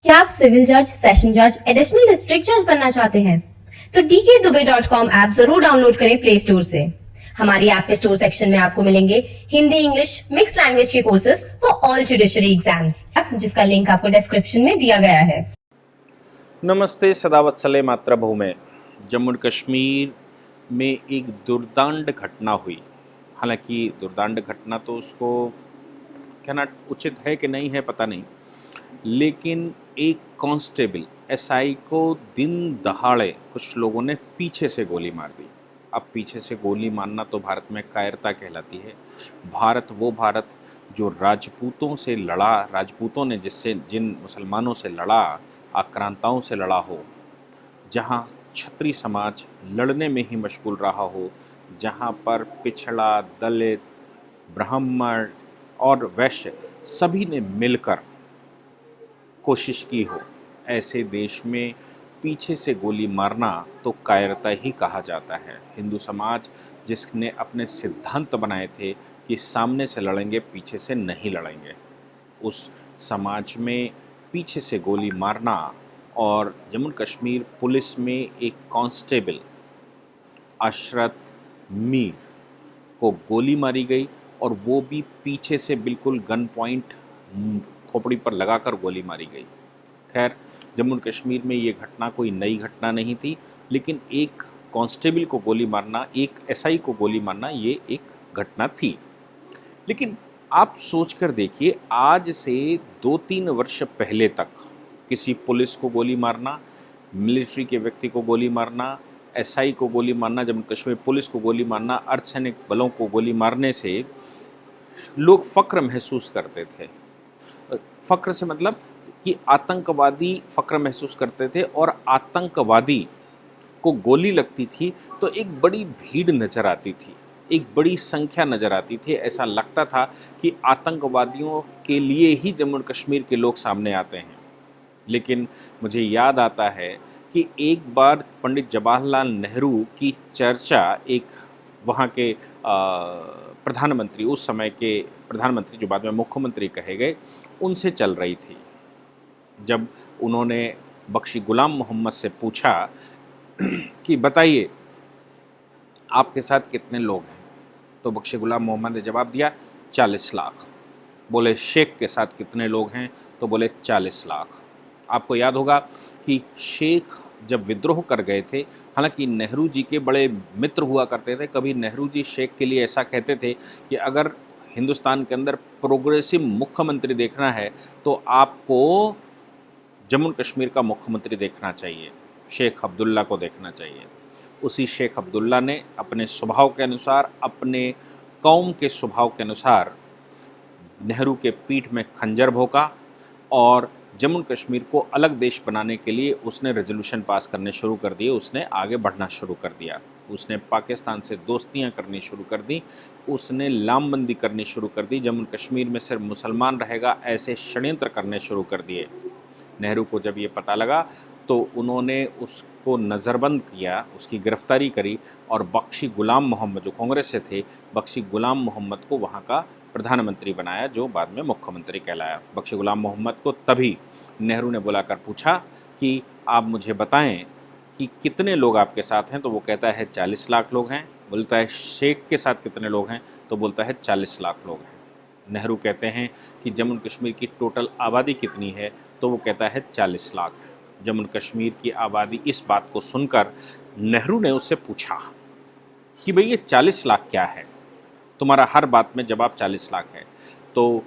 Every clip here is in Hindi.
क्या आप सिविल जज, सेशन जज, एडिशनल डिस्ट्रिक्ट जज बनना चाहते हैं? तो dkdubey.com ऐप जरूर डाउनलोड करें प्ले स्टोर से। हमारी ऐप के स्टोर सेक्शन में आपको मिलेंगे हिंदी, इंग्लिश, मिक्स लैंग्वेज के courses for all judiciary exams, जिसका लिंक आपको डिस्क्रिप्शन में दिया गया है। नमस्ते सदावत्सले मातृभूमि। जम्मू कश्मीर में एक दुर्दांत घटना हुई। हालांकि दुर्दांत घटना तो उसको कहना उचित है कि नहीं है पता नहीं, लेकिन एक कांस्टेबल एसआई को दिन दहाड़े कुछ लोगों ने पीछे से गोली मार दी। अब पीछे से गोली मारना तो भारत में कायरता कहलाती है। भारत जो राजपूतों से लड़ा, राजपूतों ने जिन मुसलमानों से लड़ा, आक्रांताओं से लड़ा हो, जहाँ क्षत्रिय समाज लड़ने में ही मशगूल रहा हो, जहाँ पर पिछड़ा, दलित, ब्राह्मण और वैश्य सभी ने मिलकर कोशिश की हो, ऐसे देश में पीछे से गोली मारना तो कायरता ही कहा जाता है। हिंदू समाज जिसने अपने सिद्धांत बनाए थे कि सामने से लड़ेंगे, पीछे से नहीं लड़ेंगे, उस समाज में पीछे से गोली मारना। और जम्मू कश्मीर पुलिस में एक कांस्टेबल अशरत मीर को गोली मारी गई, और वो भी पीछे से बिल्कुल गन पॉइंट खोपड़ी पर लगाकर गोली मारी गई। खैर, जम्मू कश्मीर में ये घटना कोई नई घटना नहीं थी, लेकिन एक कांस्टेबल को गोली मारना, एक एसआई को गोली मारना, ये एक घटना थी। लेकिन आप सोच कर देखिए, आज से 2-3 वर्ष पहले तक किसी पुलिस को गोली मारना, मिलिट्री के व्यक्ति को गोली मारना, एसआई को गोली मारना, जम्मू कश्मीर पुलिस को गोली मारना, अर्धसैनिक बलों को गोली मारने से लोग फ़क्र महसूस करते थे। फ़क्र से मतलब कि आतंकवादी फ़क्र महसूस करते थे, और आतंकवादी को गोली लगती थी तो एक बड़ी भीड़ नज़र आती थी, एक बड़ी संख्या नज़र आती थी। ऐसा लगता था कि आतंकवादियों के लिए ही जम्मू कश्मीर के लोग सामने आते हैं। लेकिन मुझे याद आता है कि एक बार पंडित जवाहरलाल नेहरू की चर्चा एक वहाँ के प्रधानमंत्री, उस समय के प्रधानमंत्री जो बाद में मुख्यमंत्री कहे गए, उनसे चल रही थी। जब उन्होंने बख्शी गुलाम मोहम्मद से पूछा कि बताइए आपके साथ कितने लोग हैं, तो बख्शी गुलाम मोहम्मद ने जवाब दिया 40 लाख। बोले शेख के साथ कितने लोग हैं, तो बोले 40 लाख। आपको याद होगा कि शेख जब विद्रोह कर गए थे, हालांकि नेहरू जी के बड़े मित्र हुआ करते थे, कभी नेहरू जी शेख के लिए ऐसा कहते थे कि अगर हिंदुस्तान के अंदर प्रोग्रेसिव मुख्यमंत्री देखना है तो आपको जम्मू कश्मीर का मुख्यमंत्री देखना चाहिए, शेख अब्दुल्ला को देखना चाहिए। उसी शेख अब्दुल्ला ने अपने स्वभाव के अनुसार, अपने कौम के स्वभाव के अनुसार नेहरू के पीठ में खंजर भोंका, और जम्मू कश्मीर को अलग देश बनाने के लिए उसने रेजोल्यूशन पास करने शुरू कर दिए, उसने आगे बढ़ना शुरू कर दिया, उसने पाकिस्तान से दोस्तियां करनी शुरू कर दी, उसने लामबंदी करनी शुरू कर दी, जम्मू कश्मीर में सिर्फ मुसलमान रहेगा, ऐसे षड्यंत्र करने शुरू कर दिए। नेहरू को जब ये पता लगा तो उन्होंने उसको नज़रबंद किया, उसकी गिरफ्तारी करी, और बख्शी गुलाम मोहम्मद जो कांग्रेस से थे, बख्शी गुलाम मोहम्मद को वहाँ का प्रधानमंत्री बनाया, जो बाद में मुख्यमंत्री कहलाया। बख्शी गुलाम मोहम्मद को तभी नेहरू ने बुलाकर पूछा कि आप मुझे बताएं कि कितने लोग आपके साथ हैं, तो वो कहता है 40 लाख लोग हैं। बोलता है शेख के साथ कितने लोग हैं, तो बोलता है 40 लाख लोग हैं। नेहरू कहते हैं कि जम्मू कश्मीर की टोटल आबादी कितनी है, तो वो कहता है 40 लाख है। जम्मू कश्मीर की आबादी, इस बात को सुनकर नेहरू ने उससे पूछा कि भाई ये 40 लाख क्या है, तुम्हारा हर बात में जवाब 40 लाख है। तो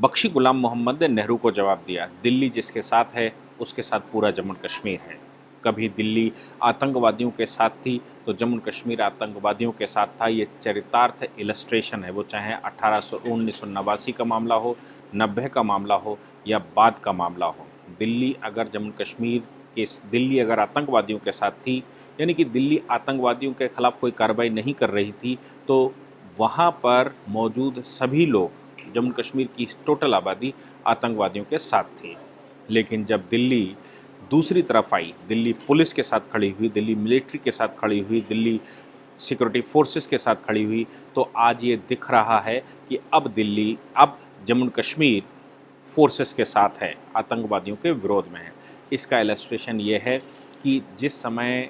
बख्शी गुलाम मोहम्मद ने नेहरू को जवाब दिया, दिल्ली जिसके साथ है उसके साथ पूरा जम्मू कश्मीर है। कभी दिल्ली आतंकवादियों के साथ थी तो जम्मू कश्मीर आतंकवादियों के साथ था। ये चरितार्थ इलस्ट्रेशन है, वो चाहे 1989 का मामला हो, 90 का मामला हो या बाद का मामला हो। दिल्ली अगर जम्मू कश्मीर के, दिल्ली अगर आतंकवादियों के साथ थी, यानी कि दिल्ली आतंकवादियों के खिलाफ कोई कार्रवाई नहीं कर रही थी, तो वहाँ पर मौजूद सभी लोग, जम्मू कश्मीर की टोटल आबादी आतंकवादियों के साथ थी। लेकिन जब दिल्ली दूसरी तरफ आई, दिल्ली पुलिस के साथ खड़ी हुई, दिल्ली मिलिट्री के साथ खड़ी हुई, दिल्ली सिक्योरिटी फोर्सेस के साथ खड़ी हुई, तो आज ये दिख रहा है कि अब दिल्ली, अब जम्मू कश्मीर फोर्सेस के साथ है, आतंकवादियों के विरोध में है। इसका इलस्ट्रेशन ये है कि जिस समय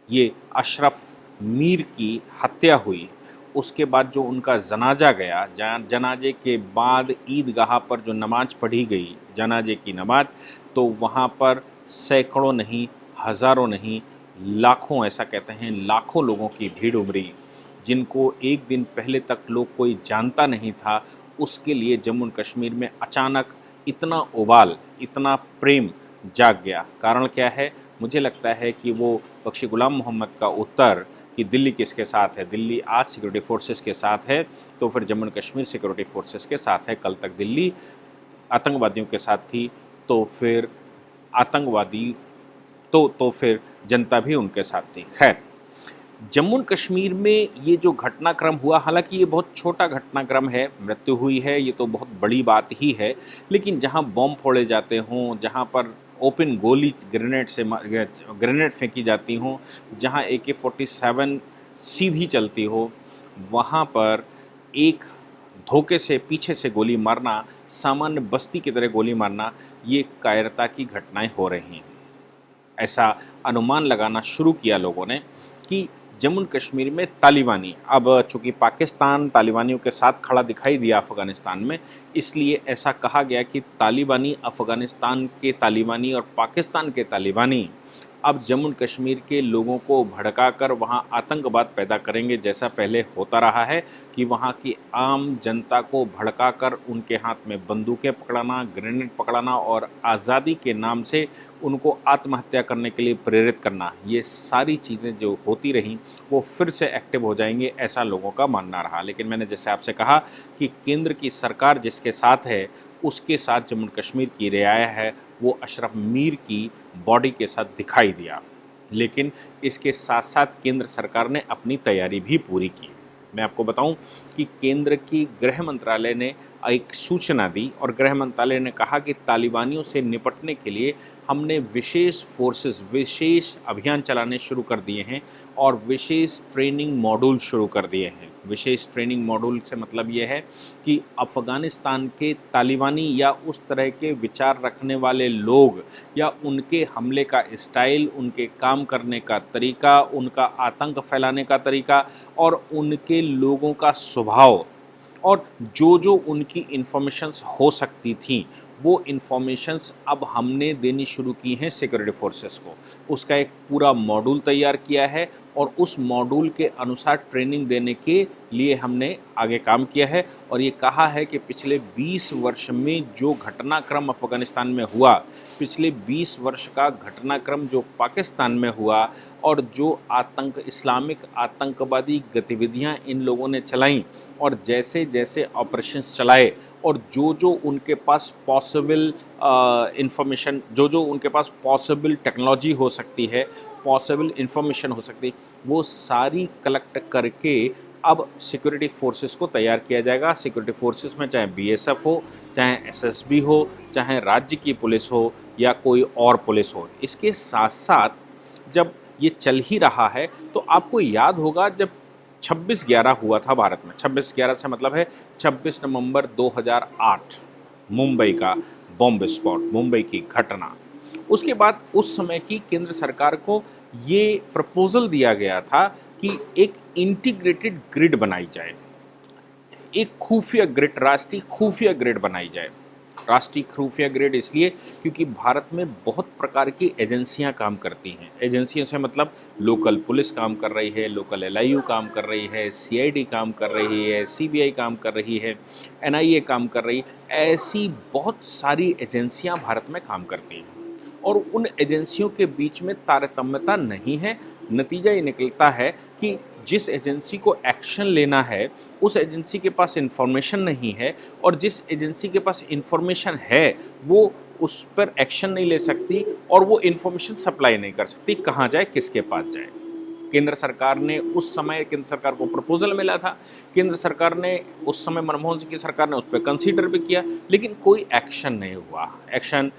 ये अशरफ मीर की हत्या हुई, उसके बाद जो उनका जनाजा गया, जनाजे के बाद ईदगाह पर जो नमाज पढ़ी गई, जनाजे की नमाज, तो वहाँ पर सैकड़ों नहीं, हज़ारों नहीं, लाखों, ऐसा कहते हैं लाखों लोगों की भीड़ उमड़ी, जिनको एक दिन पहले तक लोग कोई जानता नहीं था। उसके लिए जम्मू और कश्मीर में अचानक इतना उबाल, इतना प्रेम जाग गया। कारण क्या है? मुझे लगता है कि वो बख्शी गुलाम मोहम्मद का उत्तर कि दिल्ली किसके साथ है, दिल्ली आज सिक्योरिटी फोर्सेस के साथ है, तो फिर जम्मू और कश्मीर सिक्योरिटी फोर्सेस के साथ है। कल तक दिल्ली आतंकवादियों के साथ थी, तो फिर आतंकवादी तो फिर जनता भी उनके साथ थी। खैर, जम्मू और कश्मीर में ये जो घटनाक्रम हुआ, हालांकि ये बहुत छोटा घटनाक्रम है, मृत्यु हुई है, ये तो बहुत बड़ी बात ही है, लेकिन जहाँ बॉम्ब फोड़े जाते हों, जहाँ पर ओपन गोली ग्रेनेड फेंकी जाती हों, जहाँ AK-47 सीधी चलती हो, वहाँ पर एक धोखे से पीछे से गोली मारना, सामान्य बस्ती की तरह गोली मारना, ये कायरता की घटनाएं हो रही हैं। ऐसा अनुमान लगाना शुरू किया लोगों ने कि जम्मू कश्मीर में तालिबानी, अब चूँकि पाकिस्तान तालिबानियों के साथ खड़ा दिखाई दिया अफ़गानिस्तान में, इसलिए ऐसा कहा गया कि तालिबानी, अफ़गानिस्तान के तालिबानी और पाकिस्तान के तालिबानी अब जम्मू कश्मीर के लोगों को भड़काकर वहाँ आतंकवाद पैदा करेंगे, जैसा पहले होता रहा है कि वहाँ की आम जनता को भड़काकर उनके हाथ में बंदूकें पकड़ाना, ग्रेनेड पकड़ाना और आज़ादी के नाम से उनको आत्महत्या करने के लिए प्रेरित करना, ये सारी चीज़ें जो होती रहीं वो फिर से एक्टिव हो जाएंगे, ऐसा लोगों का मानना रहा। लेकिन मैंने जैसे आपसे कहा कि केंद्र की सरकार जिसके साथ है, उसके साथ जम्मू कश्मीर की रियाया है, वो अशरफ मीर की बॉडी के साथ दिखाई दिया। लेकिन इसके साथ साथ केंद्र सरकार ने अपनी तैयारी भी पूरी की। मैं आपको बताऊं कि केंद्र की गृह मंत्रालय ने एक सूचना दी और गृह मंत्रालय ने कहा कि तालिबानियों से निपटने के लिए हमने विशेष फोर्सेस, विशेष अभियान चलाने शुरू कर दिए हैं और विशेष ट्रेनिंग मॉड्यूल शुरू कर दिए हैं। विशेष ट्रेनिंग मॉड्यूल से मतलब ये है कि अफ़गानिस्तान के तालिबानी या उस तरह के विचार रखने वाले लोग या उनके हमले का स्टाइल, उनके काम करने का तरीका, उनका आतंक फैलाने का तरीका और उनके लोगों का स्वभाव और जो जो उनकी इन्फॉर्मेशंस हो सकती थी, वो इन्फॉर्मेशंस अब हमने देनी शुरू की हैं सिक्योरिटी फोर्सेस को। उसका एक पूरा मॉड्यूल तैयार किया है और उस मॉड्यूल के अनुसार ट्रेनिंग देने के लिए हमने आगे काम किया है और ये कहा है कि पिछले 20 वर्ष में जो घटनाक्रम अफ़गानिस्तान में हुआ, पिछले 20 वर्ष का घटनाक्रम जो पाकिस्तान में हुआ और जो इस्लामिक आतंकवादी गतिविधियां इन लोगों ने चलाईं और जैसे जैसे ऑपरेशंस चलाए और जो जो उनके पास पॉसिबल इंफॉर्मेशन, जो जो उनके पास पॉसिबल टेक्नोलॉजी हो सकती है, पॉसिबल इंफॉर्मेशन हो सकती है, वो सारी कलेक्ट करके अब सिक्योरिटी फोर्सेस को तैयार किया जाएगा। सिक्योरिटी फोर्सेस में चाहे BSF हो, चाहे SSB हो, चाहे राज्य की पुलिस हो या कोई और पुलिस हो। इसके साथ साथ जब ये चल ही रहा है तो आपको याद होगा जब 26/11 हुआ था भारत में, 26/11 से मतलब है 26 नवंबर 2008, मुंबई का बॉम्ब विस्फोट, मुंबई की घटना। उसके बाद उस समय की केंद्र सरकार को ये प्रपोजल दिया गया था कि एक इंटीग्रेटेड ग्रिड बनाई जाए, एक खुफिया ग्रिड, राष्ट्रीय खुफिया ग्रिड बनाई जाए। राष्ट्रीय खुफिया ग्रिड इसलिए क्योंकि भारत में बहुत प्रकार की एजेंसियां काम करती हैं। एजेंसियों से मतलब लोकल पुलिस काम कर रही है, लोकल LIU काम कर रही है, CID काम कर रही है, CBI काम कर रही है, NIA काम कर रही है। ऐसी बहुत सारी एजेंसियां भारत में काम करती हैं और उन एजेंसियों के बीच में तारतम्यता नहीं है। नतीजा ये निकलता है कि जिस एजेंसी को एक्शन लेना है उस एजेंसी के पास इंफॉर्मेशन नहीं है और जिस एजेंसी के पास इंफॉर्मेशन है वो उस पर एक्शन नहीं ले सकती और वो इंफॉर्मेशन सप्लाई नहीं कर सकती। कहाँ जाए, किसके पास जाए? केंद्र सरकार ने उस समय, केंद्र सरकार को प्रपोजल मिला था, केंद्र सरकार ने उस समय, मनमोहन सिंह की सरकार ने उस पर कंसीडर भी किया, लेकिन कोई एक्शन नहीं हुआ। एक्शन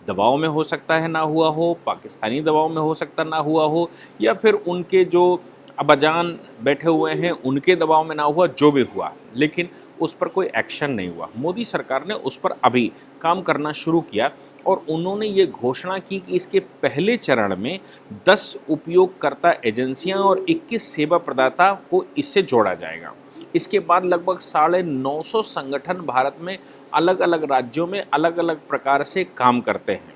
दबाव में हो सकता है ना हुआ हो, पाकिस्तानी दबाव में हो सकता ना हुआ हो, या फिर उनके जो अबाजान बैठे हुए हैं उनके दबाव में ना हुआ, जो भी हुआ, लेकिन उस पर कोई एक्शन नहीं हुआ। मोदी सरकार ने उस पर अभी काम करना शुरू किया और उन्होंने ये घोषणा की कि इसके पहले चरण में 10 उपयोगकर्ता एजेंसियां और 21 सेवा प्रदाता को इससे जोड़ा जाएगा। इसके बाद लगभग 950 संगठन भारत में अलग अलग राज्यों में अलग अलग प्रकार से काम करते हैं।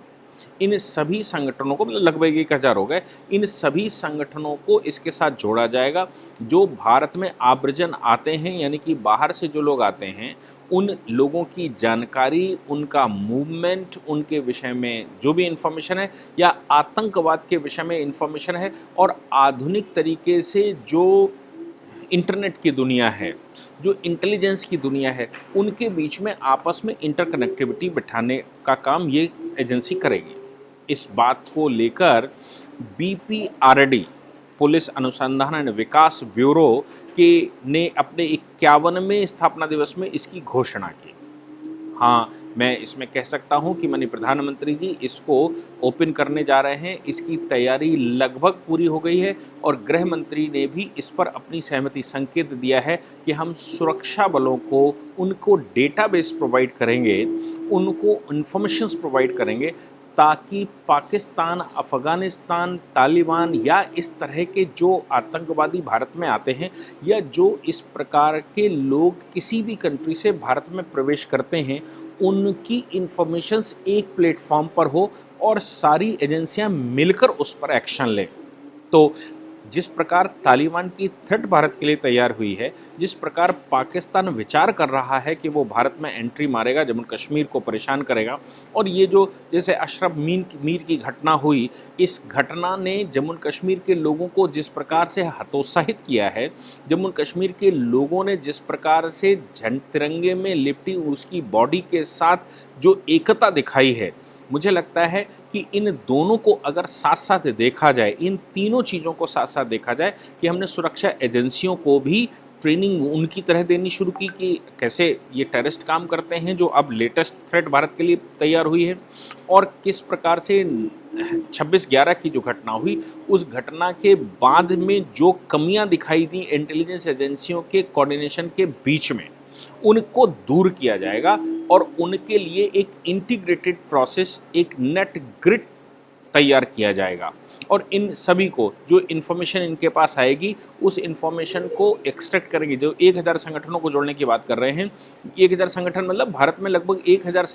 इन सभी संगठनों को, मतलब लगभग 1000 हो गए, इन सभी संगठनों को इसके साथ जोड़ा जाएगा। जो भारत में आव्रजन आते हैं, यानी कि बाहर से जो लोग आते हैं, उन लोगों की जानकारी, उनका मूवमेंट, उनके विषय में जो भी इन्फॉर्मेशन है या आतंकवाद के विषय में इन्फॉर्मेशन है और आधुनिक तरीके से जो इंटरनेट की दुनिया है, जो इंटेलिजेंस की दुनिया है, उनके बीच में आपस में इंटरकनेक्टिविटी बिठाने का काम ये एजेंसी करेगी। इस बात को लेकर BPRD, पुलिस अनुसंधान एवं विकास ब्यूरो के ने अपने 51वें स्थापना दिवस में इसकी घोषणा की। हाँ, मैं इसमें कह सकता हूँ कि माननीय प्रधानमंत्री जी इसको ओपन करने जा रहे हैं। इसकी तैयारी लगभग पूरी हो गई है और गृह मंत्री ने भी इस पर अपनी सहमति संकेत दिया है कि हम सुरक्षा बलों को उनको डेटाबेस प्रोवाइड करेंगे, उनको इन्फॉर्मेशंस प्रोवाइड करेंगे ताकि पाकिस्तान, अफ़गानिस्तान, तालिबान या इस तरह के जो आतंकवादी भारत में आते हैं या जो इस प्रकार के लोग किसी भी कंट्री से भारत में प्रवेश करते हैं, उनकी इन्फॉर्मेशंस एक प्लेटफॉर्म पर हो और सारी एजेंसियां मिलकर उस पर एक्शन लें। तो जिस प्रकार तालिबान की थ्रेट भारत के लिए तैयार हुई है, जिस प्रकार पाकिस्तान विचार कर रहा है कि वो भारत में एंट्री मारेगा, जम्मू कश्मीर को परेशान करेगा, और ये जो जैसे अशरफ मीर की घटना हुई, इस घटना ने जम्मू कश्मीर के लोगों को जिस प्रकार से हतोत्साहित किया है, जम्मू कश्मीर के लोगों ने जिस प्रकार से झंडे तिरंगे में लिपटी उसकी बॉडी के साथ जो एकता दिखाई है, मुझे लगता है कि इन दोनों को अगर साथ साथ देखा जाए, इन तीनों चीज़ों को साथ साथ देखा जाए कि हमने सुरक्षा एजेंसियों को भी ट्रेनिंग उनकी तरह देनी शुरू की कि कैसे ये टेररिस्ट काम करते हैं, जो अब लेटेस्ट थ्रेट भारत के लिए तैयार हुई है, और किस प्रकार से 26/11 की जो घटना हुई, उस घटना के बाद में जो कमियां दिखाई दी इंटेलिजेंस एजेंसियों के कोऑर्डिनेशन के बीच में, उनको दूर किया जाएगा और उनके लिए एक इंटीग्रेटेड प्रोसेस, एक नेट ग्रिड तैयार किया जाएगा। और इन सभी को जो इन्फॉर्मेशन इनके पास आएगी, उस इन्फॉर्मेशन को एक्सट्रैक्ट करेंगे। जो 1000 संगठनों को जोड़ने की बात कर रहे हैं, 1000 संगठन मतलब भारत में लगभग 1000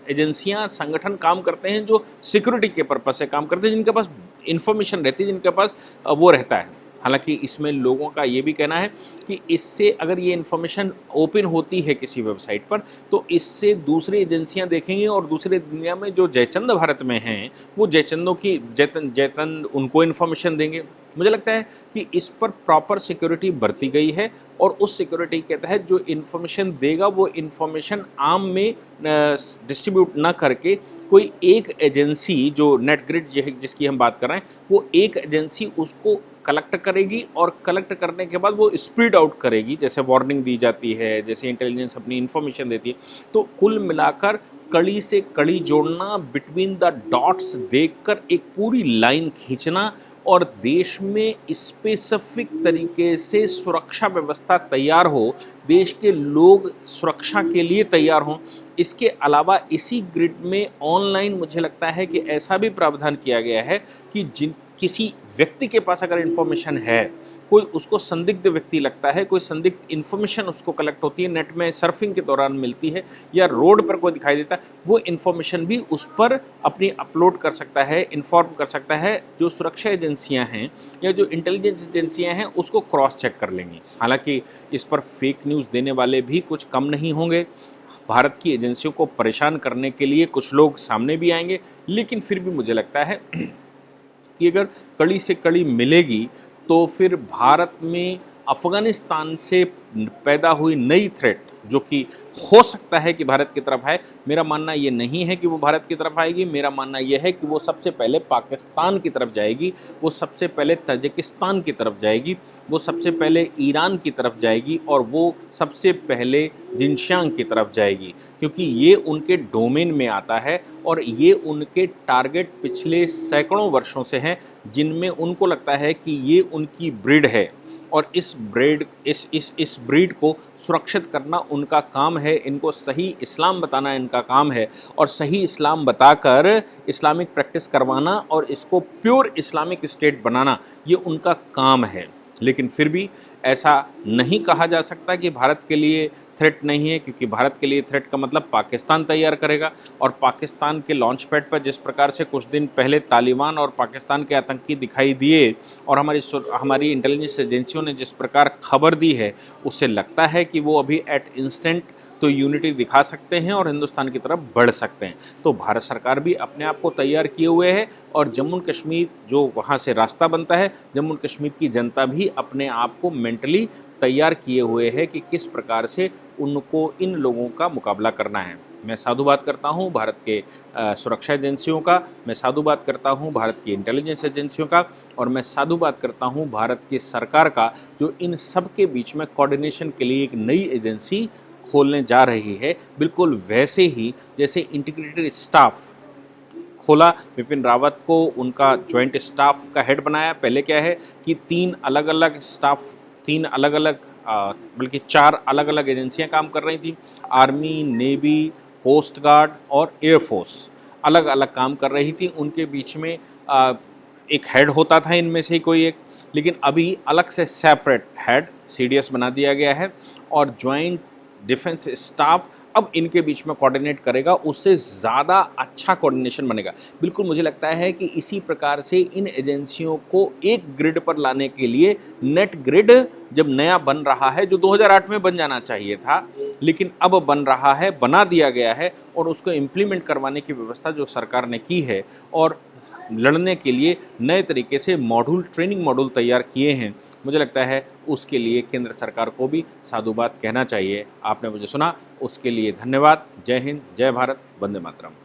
एजेंसियां, संगठन काम करते हैं जो सिक्योरिटी के पर्पज से काम करते हैं, जिनके पास इन्फॉर्मेशन रहती है, जिनके पास वो रहता है। हालांकि इसमें लोगों का ये भी कहना है कि इससे अगर ये इन्फॉर्मेशन ओपन होती है किसी वेबसाइट पर, तो इससे दूसरी एजेंसियां देखेंगी और दूसरी दुनिया में जो जयचंद भारत में हैं, वो जयचंदों की जयचंद उनको इन्फॉर्मेशन देंगे। मुझे लगता है कि इस पर प्रॉपर सिक्योरिटी बरती गई है और उस सिक्योरिटी के तहत जो इन्फॉर्मेशन देगा, वो इन्फॉर्मेशन आम में डिस्ट्रीब्यूट ना करके कोई एक एजेंसी, जो नेट ग्रिड जिसकी हम बात कर रहे हैं, वो एक एजेंसी उसको कलेक्ट करेगी और कलेक्ट करने के बाद वो स्प्रेड आउट करेगी, जैसे वार्निंग दी जाती है, जैसे इंटेलिजेंस अपनी इन्फॉर्मेशन देती है। तो कुल मिलाकर कड़ी से कड़ी जोड़ना, बिटवीन द डॉट्स देखकर एक पूरी लाइन खींचना और देश में स्पेसिफिक तरीके से सुरक्षा व्यवस्था तैयार हो, देश के लोग सुरक्षा के लिए तैयार हों। इसके अलावा इसी ग्रिड में ऑनलाइन मुझे लगता है कि ऐसा भी प्रावधान किया गया है कि किसी व्यक्ति के पास अगर इन्फॉर्मेशन है, कोई उसको संदिग्ध व्यक्ति लगता है, कोई संदिग्ध इन्फॉर्मेशन उसको कलेक्ट होती है, नेट में सर्फिंग के दौरान मिलती है या रोड पर कोई दिखाई देता है, वो इन्फॉर्मेशन भी उस पर अपनी अपलोड कर सकता है, इन्फॉर्म कर सकता है। जो सुरक्षा एजेंसियां हैं या जो इंटेलिजेंस एजेंसियां हैं, उसको क्रॉस चेक कर लेंगी। हालांकि इस पर फेक न्यूज़ देने वाले भी कुछ कम नहीं होंगे। भारत की एजेंसियों को परेशान करने के लिए कुछ लोग सामने भी आएंगे, लेकिन फिर भी मुझे लगता है कि अगर कड़ी से कड़ी मिलेगी तो फिर भारत में अफ़गानिस्तान से पैदा हुई नई थ्रेट, जो कि हो सकता है कि भारत की तरफ आए, मेरा मानना ये नहीं है कि वो भारत की तरफ आएगी। मेरा मानना यह है कि वो सबसे पहले पाकिस्तान की तरफ जाएगी, वो सबसे पहले तजिकिस्तान की तरफ जाएगी, वो सबसे पहले ईरान की तरफ जाएगी और वो सबसे पहले जिनशांग की तरफ जाएगी, क्योंकि ये उनके डोमेन में आता है और ये उनके टारगेट पिछले सैकड़ों वर्षों से हैं, जिनमें उनको लगता है कि ये उनकी ब्रिड है और इस ब्रीड को सुरक्षित करना उनका काम है, इनको सही इस्लाम बताना इनका काम है और सही इस्लाम बताकर इस्लामिक प्रैक्टिस करवाना और इसको प्योर इस्लामिक स्टेट बनाना ये उनका काम है। लेकिन फिर भी ऐसा नहीं कहा जा सकता कि भारत के लिए थ्रेट नहीं है, क्योंकि भारत के लिए थ्रेट का मतलब पाकिस्तान तैयार करेगा। और पाकिस्तान के लॉन्च पैड पर जिस प्रकार से कुछ दिन पहले तालिबान और पाकिस्तान के आतंकी दिखाई दिए और हमारी इंटेलिजेंस एजेंसियों ने जिस प्रकार खबर दी है, उससे लगता है कि वो अभी एट इंस्टेंट तो यूनिटी दिखा सकते हैं और हिंदुस्तान की तरफ बढ़ सकते हैं। तो भारत सरकार भी अपने आप को तैयार किए हुए है और जम्मू कश्मीर जो वहाँ से रास्ता बनता है, जम्मू कश्मीर की जनता भी अपने आप को मेंटली तैयार किए हुए है कि किस प्रकार से उनको इन लोगों का मुकाबला करना है। मैं साधुवाद करता हूं भारत के सुरक्षा एजेंसियों का, मैं साधुवाद करता हूं भारत की इंटेलिजेंस एजेंसियों का और मैं साधुवाद करता हूं भारत की सरकार का, जो इन सब के बीच में कोऑर्डिनेशन के लिए एक नई एजेंसी खोलने जा रही है। बिल्कुल वैसे ही जैसे इंटीग्रेटेड स्टाफ खोला, विपिन रावत को उनका ज्वाइंट स्टाफ का हेड बनाया। पहले क्या है कि तीन अलग अलग बल्कि 4 अलग अलग एजेंसियां काम कर रही थी। आर्मी, नेवी, कोस्ट गार्ड और एयरफोर्स अलग अलग काम कर रही थी। उनके बीच में एक हेड होता था इनमें से ही कोई एक, लेकिन अभी अलग से सेपरेट हेड CDS बना दिया गया है और ज्वाइंट डिफेंस स्टाफ अब इनके बीच में कोऑर्डिनेट करेगा, उससे ज़्यादा अच्छा कोऑर्डिनेशन बनेगा। बिल्कुल मुझे लगता है कि इसी प्रकार से इन एजेंसियों को एक ग्रिड पर लाने के लिए नेट ग्रिड जब नया बन रहा है, जो 2008 में बन जाना चाहिए था, लेकिन अब बन रहा है, बना दिया गया है और उसको इम्प्लीमेंट करवाने की व्यवस्था जो सरकार ने की है और लड़ने के लिए नए तरीके से ट्रेनिंग मॉड्यूल तैयार किए हैं, मुझे लगता है उसके लिए केंद्र सरकार को भी साधुवाद कहना चाहिए। आपने मुझे सुना, उसके लिए धन्यवाद। जय हिंद, जय भारत, वंदे मातरम।